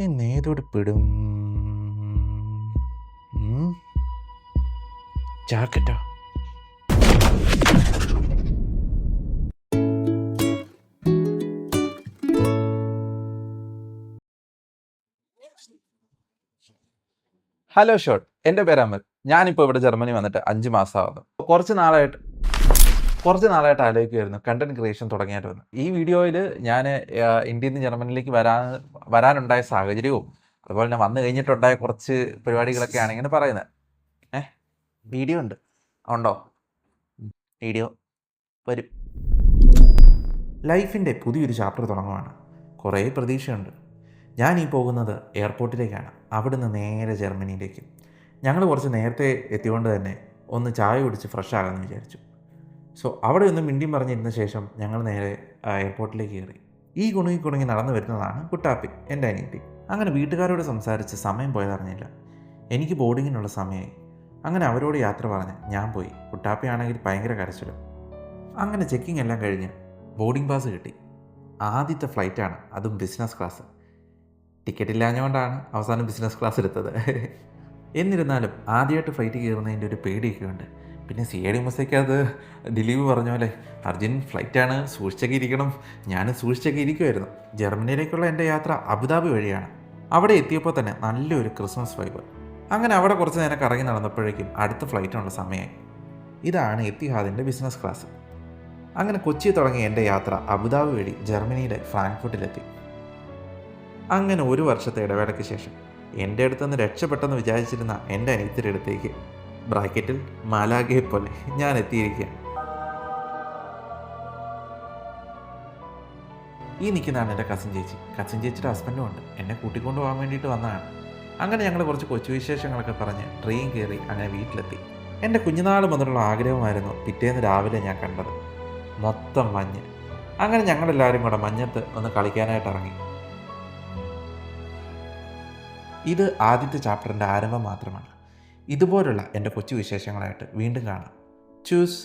എന്നേതോട് പെടും? ജാക്കറ്റോ? Hello shot, എൻ്റെ പേര് അമൽ. ഞാനിപ്പോൾ ഇവിടെ ജർമ്മനി വന്നിട്ട് 5 മാസമാകുന്നു. കുറച്ച് നാളായിട്ട് ആലോചിക്കുമായിരുന്നു കണ്ടന്റ് ക്രിയേഷൻ തുടങ്ങിയായിരുന്നു. ഈ വീഡിയോയിൽ ഞാൻ ഇന്ത്യയിൽ നിന്ന് ജർമ്മനിലേക്ക് വരാനുണ്ടായ സാഹചര്യവും അതുപോലെ തന്നെ വന്നു കഴിഞ്ഞിട്ടുണ്ടായ കുറച്ച് പരിപാടികളൊക്കെയാണ് ഇങ്ങനെ പറയുന്നത്. വീഡിയോ ഉണ്ടോ? വീഡിയോ വരും. ലൈഫിൻ്റെ പുതിയൊരു ചാപ്റ്റർ തുടങ്ങുവാണ്. കുറേ പ്രതീക്ഷയുണ്ട്. ഞാൻ ഈ പോകുന്നത് എയർപോർട്ടിലേക്കാണ്, അവിടുന്ന് നേരെ ജർമ്മനിയിലേക്ക്. ഞങ്ങൾ കുറച്ച് നേരത്തെ എത്തിയോണ്ട് തന്നെ ഒന്ന് ചായ കുടിച്ച് ഫ്രഷ് ആകാമെന്ന് വിചാരിച്ചു. സോ അവിടെ ഒന്ന് മിണ്ടിയും പറഞ്ഞിരുന്ന ശേഷം ഞങ്ങൾ നേരെ എയർപോർട്ടിലേക്ക് കയറി. ഈ കുണുങ്ങി നടന്നു വരുന്നതാണ് കുട്ടാപ്പി, എൻ്റെ അനിയത്തി. അങ്ങനെ വീട്ടുകാരോട് സംസാരിച്ച് സമയം പോയതറിഞ്ഞില്ല. എനിക്ക് ബോർഡിങ്ങിനുള്ള സമയമായി. അങ്ങനെ അവരോട് യാത്ര പറഞ്ഞ് ഞാൻ പോയി. കുട്ടാപ്പി ആണെങ്കിൽ ഭയങ്കര കരച്ചിലും. അങ്ങനെ ചെക്കിംഗ് എല്ലാം കഴിഞ്ഞ് ബോർഡിംഗ് പാസ് കിട്ടി. ആദ്യത്തെ ഫ്ലൈറ്റാണ്, അതും ബിസിനസ് ക്ലാസ്. ടിക്കറ്റ് ഇല്ലാഞ്ഞുകൊണ്ടാണ് അവസാനം ബിസിനസ് ക്ലാസ് എടുത്തത്. എന്നിരുന്നാലും ആദ്യമായിട്ട് ഫ്ലൈറ്റ് കയറുന്നതിൻ്റെ ഒരു പേടിയൊക്കെ ഉണ്ട്. പിന്നെ CID മൊസയ്ക്കത് ദിലീപ് പറഞ്ഞ പോലെ അർജൻറ്റ് ഫ്ലൈറ്റാണ്, സൂക്ഷിച്ചൊക്കെ ഇരിക്കണം. ഞാൻ സൂക്ഷിച്ചൊക്കെ ഇരിക്കുമായിരുന്നു. ജർമ്മനിയിലേക്കുള്ള എൻ്റെ യാത്ര അബുദാബി വഴിയാണ്. അവിടെ എത്തിയപ്പോൾ തന്നെ നല്ലൊരു ക്രിസ്മസ് വൈബ്. അങ്ങനെ അവിടെ കുറച്ച് നേരം കറങ്ങി നടന്നപ്പോഴേക്കും അടുത്ത ഫ്ലൈറ്റിനുള്ള സമയമായി. ഇതാണ് എത്തിഹാദിൻ്റെ ബിസിനസ് ക്ലാസ്. അങ്ങനെ കൊച്ചി തുടങ്ങിയ എൻ്റെ യാത്ര അബുദാബി വഴി ജർമ്മനിയിലെ ഫ്രാങ്ക്ഫർട്ടിലെത്തി. അങ്ങനെ 1 വർഷത്തെ ഇടവേളയ്ക്ക് ശേഷം എൻ്റെ അടുത്തുനിന്ന് രക്ഷപ്പെട്ടെന്ന് വിചാരിച്ചിരുന്ന എൻ്റെ അനിയത്തിയുടെ അടുത്തേക്ക് ബ്രാക്കറ്റിൽ മാലാഖയെ പോലെ ഞാൻ എത്തിയിരിക്കുകയാണ്. ഈ നിൽക്കുന്നതാണ് എൻ്റെ കസിൻ ചേച്ചിയുടെ ഹസ്ബൻഡും ഉണ്ട്. എന്നെ കൂട്ടിക്കൊണ്ടു പോകാൻ വേണ്ടിയിട്ട് വന്നതാണ്. അങ്ങനെ ഞങ്ങൾ കുറച്ച് കൊച്ചു വിശേഷങ്ങളൊക്കെ പറഞ്ഞ് ട്രെയിൻ കയറി അങ്ങനെ വീട്ടിലെത്തി. എൻ്റെ കുഞ്ഞുനാൾ മുതലുള്ള ആഗ്രഹമായിരുന്നു പിറ്റേന്ന് രാവിലെ ഞാൻ കണ്ടത്. മൊത്തം മഞ്ഞ്. അങ്ങനെ ഞങ്ങളെല്ലാവരും കൂടെ മഞ്ഞത്ത് ഒന്ന് കളിക്കാനായിട്ട് ഇറങ്ങി. ഇത് ആദ്യത്തെ ചാപ്റ്ററിൻ്റെ ആരംഭം മാത്രമാണ്. ഇതുപോലുള്ള എൻ്റെ കൊച്ചു വിശേഷങ്ങളായിട്ട് വീണ്ടും കാണാം. ചൂസ്.